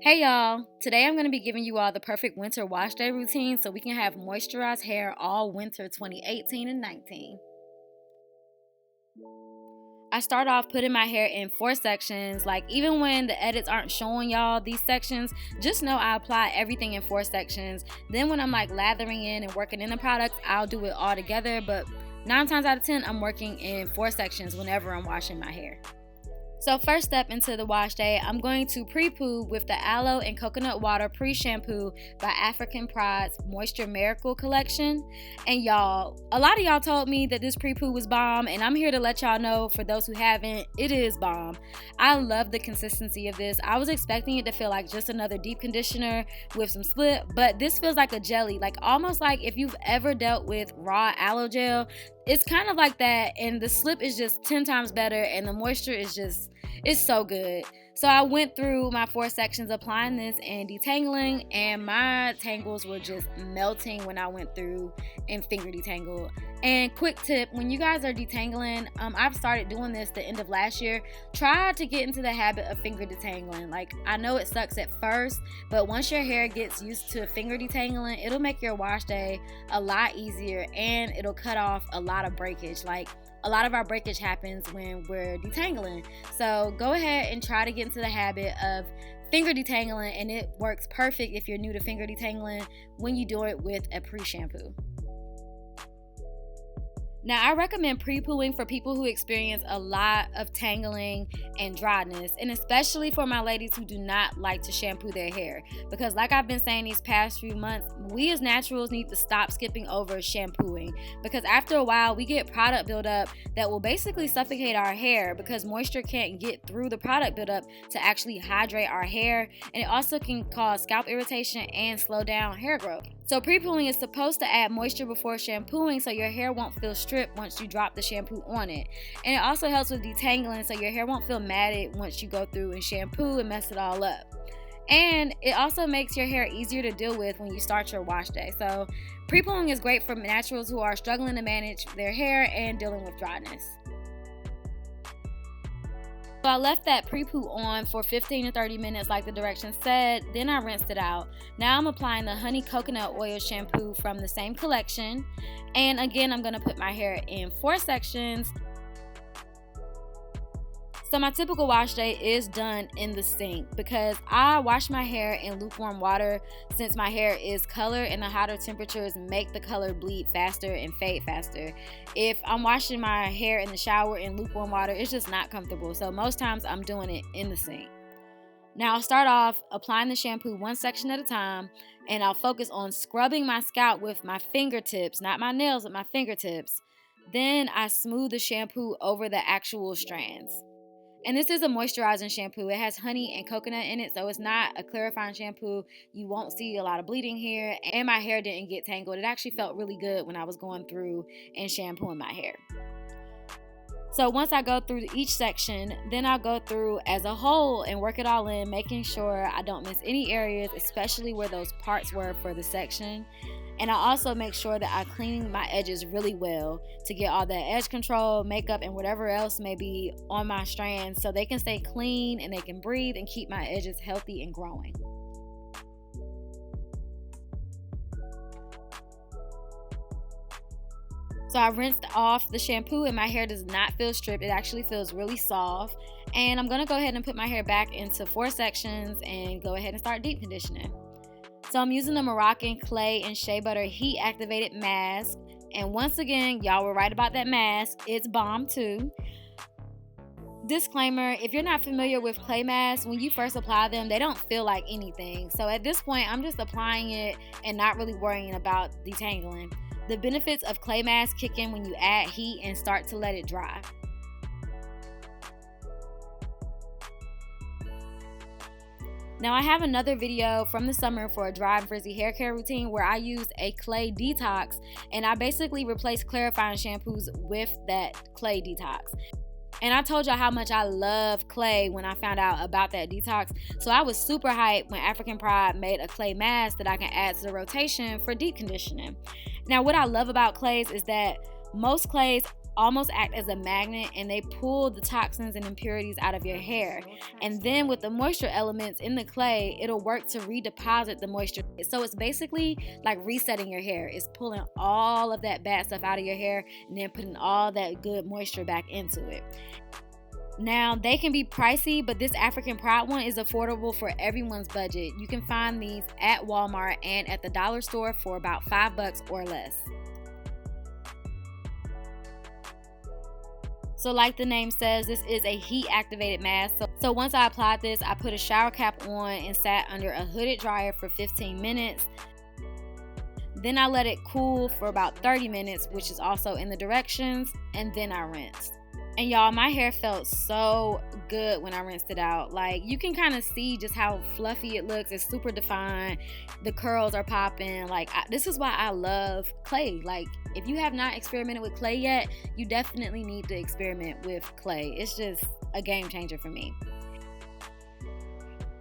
Hey y'all, today I'm going to be giving you all the perfect winter wash day routine so we can have moisturized hair all winter 2018 and 19. I start off putting my hair in 4 sections. Like, even when the edits aren't showing y'all these sections, just know I apply everything in 4 sections. Then when I'm like lathering in and working in the products, I'll do it all together, but 9 times out of 10 I'm working in 4 sections whenever I'm washing my hair. So first step into the wash day, I'm going to pre-poo with the Aloe and Coconut Water Pre-Shampoo by African Pride's Moisture Miracle Collection. And y'all, a lot of y'all told me that this pre-poo was bomb, and I'm here to let y'all know, for those who haven't, it is bomb. I love the consistency of this. I was expecting it to feel like just another deep conditioner with some slip, but this feels like a jelly, like almost like if you've ever dealt with raw aloe gel. It's kind of like that, and the slip is just 10 times better, and the moisture is just, it's so good. So I went through my 4 sections applying this and detangling, and my tangles were just melting when I went through and finger detangled. And quick tip, when you guys are detangling, I've started doing this the end of last year. Try to get into the habit of finger detangling. Like, I know it sucks at first, but once your hair gets used to finger detangling, it'll make your wash day a lot easier, and it'll cut off a lot of breakage. Like, a lot of our breakage happens when we're detangling. So go ahead and try to get into the habit of finger detangling, and it works perfect if you're new to finger detangling when you do it with a pre-shampoo. Now, I recommend pre-pooing for people who experience a lot of tangling and dryness, and especially for my ladies who do not like to shampoo their hair. Because like I've been saying these past few months, we as naturals need to stop skipping over shampooing, because after a while we get product buildup that will basically suffocate our hair because moisture can't get through the product buildup to actually hydrate our hair, and it also can cause scalp irritation and slow down hair growth. So pre-pooing is supposed to add moisture before shampooing so your hair won't feel stripped once you drop the shampoo on it. And it also helps with detangling so your hair won't feel matted once you go through and shampoo and mess it all up. And it also makes your hair easier to deal with when you start your wash day. So pre-pooing is great for naturals who are struggling to manage their hair and dealing with dryness. So I left that pre-poo on for 15 to 30 minutes like the directions said, then I rinsed it out. Now I'm applying the honey coconut oil shampoo from the same collection, and again I'm going to put my hair in 4 sections. So my typical wash day is done in the sink because I wash my hair in lukewarm water since my hair is colored and the hotter temperatures make the color bleed faster and fade faster. If I'm washing my hair in the shower in lukewarm water, it's just not comfortable. So most times I'm doing it in the sink. Now I'll start off applying the shampoo 1 section at a time, and I'll focus on scrubbing my scalp with my fingertips, not my nails, but my fingertips. Then I smooth the shampoo over the actual strands. And this is a moisturizing shampoo. It has honey and coconut in it, so it's not a clarifying shampoo. You won't see a lot of bleeding here, and my hair didn't get tangled. It actually felt really good when I was going through and shampooing my hair. So once I go through each section, then I'll go through as a whole and work it all in, making sure I don't miss any areas, especially where those parts were for the section. And I also make sure that I clean my edges really well to get all that edge control, makeup, and whatever else may be on my strands so they can stay clean and they can breathe and keep my edges healthy and growing. So I rinsed off the shampoo and my hair does not feel stripped. It actually feels really soft. And I'm going to go ahead and put my hair back into 4 sections and go ahead and start deep conditioning. So I'm using the Moroccan Clay and Shea Butter Heat Activated Masque. And once again, y'all were right about that mask. It's bomb too. Disclaimer, if you're not familiar with clay masks, when you first apply them, they don't feel like anything. So at this point, I'm just applying it and not really worrying about detangling. The benefits of clay masks kick in when you add heat and start to let it dry. Now I have another video from the summer for a dry and frizzy hair care routine where I used a clay detox, and I basically replaced clarifying shampoos with that clay detox. And I told y'all how much I love clay when I found out about that detox. So I was super hyped when African Pride made a clay mask that I can add to the rotation for deep conditioning. Now what I love about clays is that most clays almost act as a magnet, and they pull the toxins and impurities out of your hair. And then with the moisture elements in the clay, it'll work to redeposit the moisture. So it's basically like resetting your hair. It's pulling all of that bad stuff out of your hair and then putting all that good moisture back into it. Now, they can be pricey, but this African Pride one is affordable for everyone's budget. You can find these at Walmart and at the dollar store for about $5 or less. So like the name says, this is a heat activated mask. So once I applied this, I put a shower cap on and sat under a hooded dryer for 15 minutes. Then I let it cool for about 30 minutes, which is also in the directions, and then I rinsed. And y'all, my hair felt so good when I rinsed it out. Like, you can kind of see just how fluffy it looks. It's super defined. The curls are popping. Like, this is why I love clay. Like, if you have not experimented with clay yet, you definitely need to experiment with clay. It's just a game changer for me.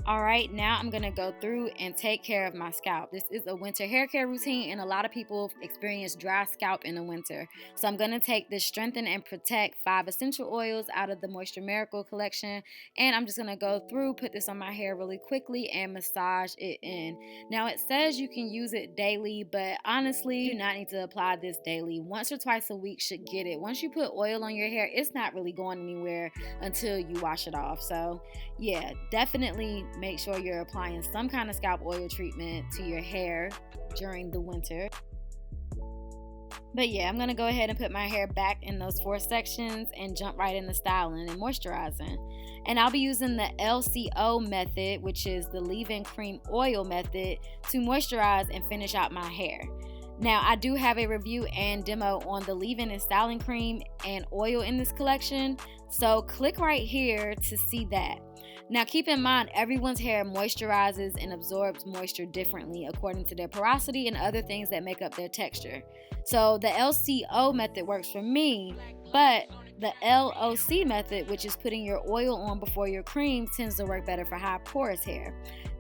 Alright, now I'm going to go through and take care of my scalp. This is a winter hair care routine, and a lot of people experience dry scalp in the winter. So I'm going to take this Strengthen and Protect 5 essential oils out of the Moisture Miracle collection, and I'm just going to go through, put this on my hair really quickly, and massage it in. Now it says you can use it daily, but honestly, you do not need to apply this daily. Once or twice a week should get it. Once you put oil on your hair, it's not really going anywhere until you wash it off. So yeah, definitely make sure you're applying some kind of scalp oil treatment to your hair during the winter. But yeah, I'm going to go ahead and put my hair back in those 4 sections and jump right into styling and moisturizing. And I'll be using the LCO method, which is the leave-in cream oil method, to moisturize and finish out my hair. Now, I do have a review and demo on the leave-in and styling cream and oil in this collection, so click right here to see that. Now, keep in mind, everyone's hair moisturizes and absorbs moisture differently according to their porosity and other things that make up their texture. So the LCO method works for me, but the LOC method, which is putting your oil on before your cream, tends to work better for high porous hair.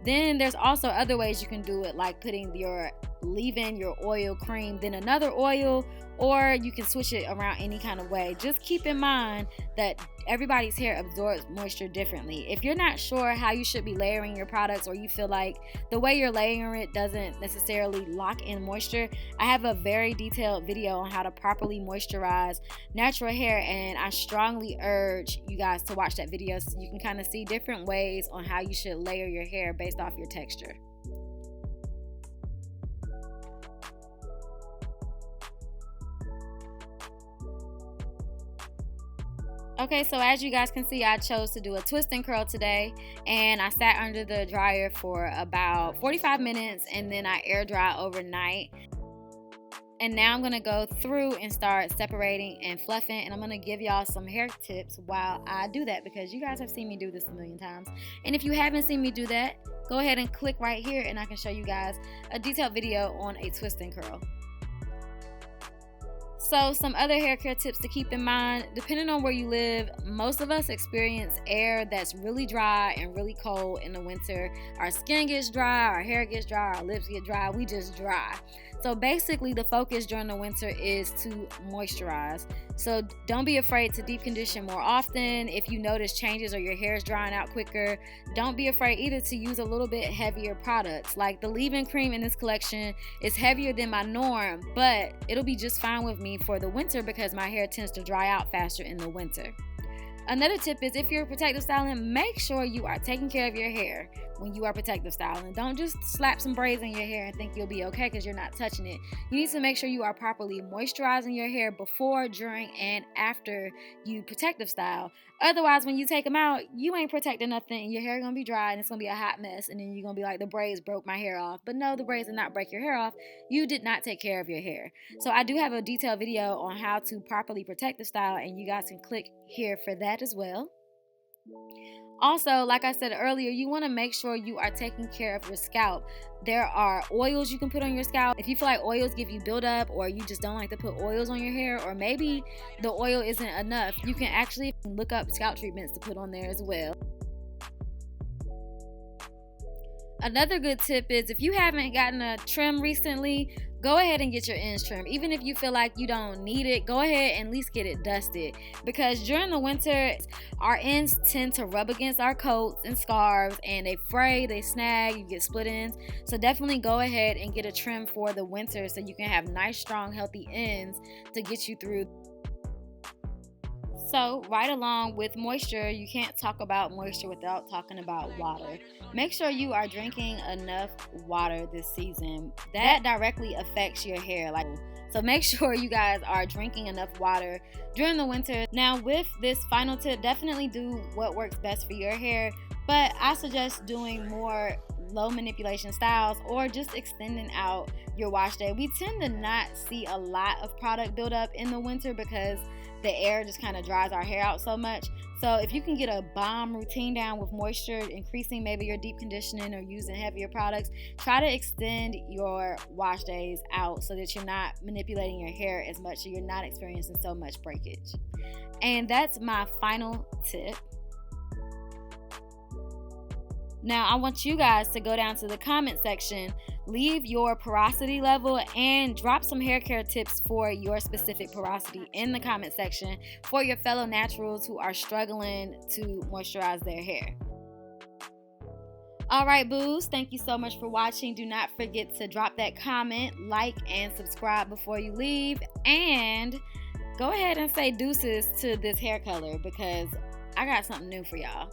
Then there's also other ways you can do it, like putting your leave-in, your oil cream, then another oil, or you can switch it around any kind of way. Just keep in mind that everybody's hair absorbs moisture differently. If you're not sure how you should be layering your products, or you feel like the way you're layering it doesn't necessarily lock in moisture, I have a very detailed video on how to properly moisturize natural hair, and I strongly urge you guys to watch that video so you can kind of see different ways on how you should layer your hair based off your texture. Okay, so as you guys can see, I chose to do a twist and curl today, and I sat under the dryer for about 45 minutes, and then I air dry overnight. And now I'm going to go through and start separating and fluffing, and I'm going to give y'all some hair tips while I do that, because you guys have seen me do this a million times. And if you haven't seen me do that, go ahead and click right here and I can show you guys a detailed video on a twist and curl. So some other hair care tips to keep in mind: depending on where you live, most of us experience air that's really dry and really cold in the winter. Our skin gets dry, our hair gets dry, our lips get dry, we just dry. So basically the focus during the winter is to moisturize. So don't be afraid to deep condition more often. If you notice changes or your hair is drying out quicker, don't be afraid either to use a little bit heavier products. Like the leave-in cream in this collection is heavier than my norm, but it'll be just fine with me for the winter because my hair tends to dry out faster in the winter. Another tip is, if you're protective styling, make sure you are taking care of your hair when you are protective styling. Don't just slap some braids in your hair and think you'll be okay because you're not touching it. You need to make sure you are properly moisturizing your hair before, during, and after you protective style. Otherwise, when you take them out, you ain't protecting nothing, and your hair gonna be dry and it's gonna be a hot mess, and then you're gonna be like, the braids broke my hair off. But no, the braids did not break your hair off. You did not take care of your hair. So I do have a detailed video on how to properly protective style, and you guys can click here for that as well. Also, like I said earlier, you want to make sure you are taking care of your scalp. There are oils you can put on your scalp. If you feel like oils give you buildup, or you just don't like to put oils on your hair, or maybe the oil isn't enough, you can actually look up scalp treatments to put on there as well. Another good tip is if you haven't gotten a trim recently, go ahead and get your ends trimmed. Even if you feel like you don't need it, go ahead and at least get it dusted, because during the winter our ends tend to rub against our coats and scarves and they fray, they snag, you get split ends. So definitely go ahead and get a trim for the winter so you can have nice, strong, healthy ends to get you through. So, right along with moisture, you can't talk about moisture without talking about water. Make sure you are drinking enough water this season. That directly affects your hair. So make sure you guys are drinking enough water during the winter. Now, with this final tip, definitely do what works best for your hair, but I suggest doing more low manipulation styles or just extending out your wash day. We tend to not see a lot of product buildup in the winter because the air just kind of dries our hair out so much. So if you can get a bomb routine down with moisture, increasing maybe your deep conditioning or using heavier products, try to extend your wash days out so that you're not manipulating your hair as much, so you're not experiencing so much breakage. And that's my final tip. Now, I want you guys to go down to the comment section, leave your porosity level, and drop some hair care tips for your specific porosity in the comment section for your fellow naturals who are struggling to moisturize their hair. All right, boos, thank you so much for watching. Do not forget to drop that comment, like, and subscribe before you leave. And go ahead and say deuces to this hair color because I got something new for y'all.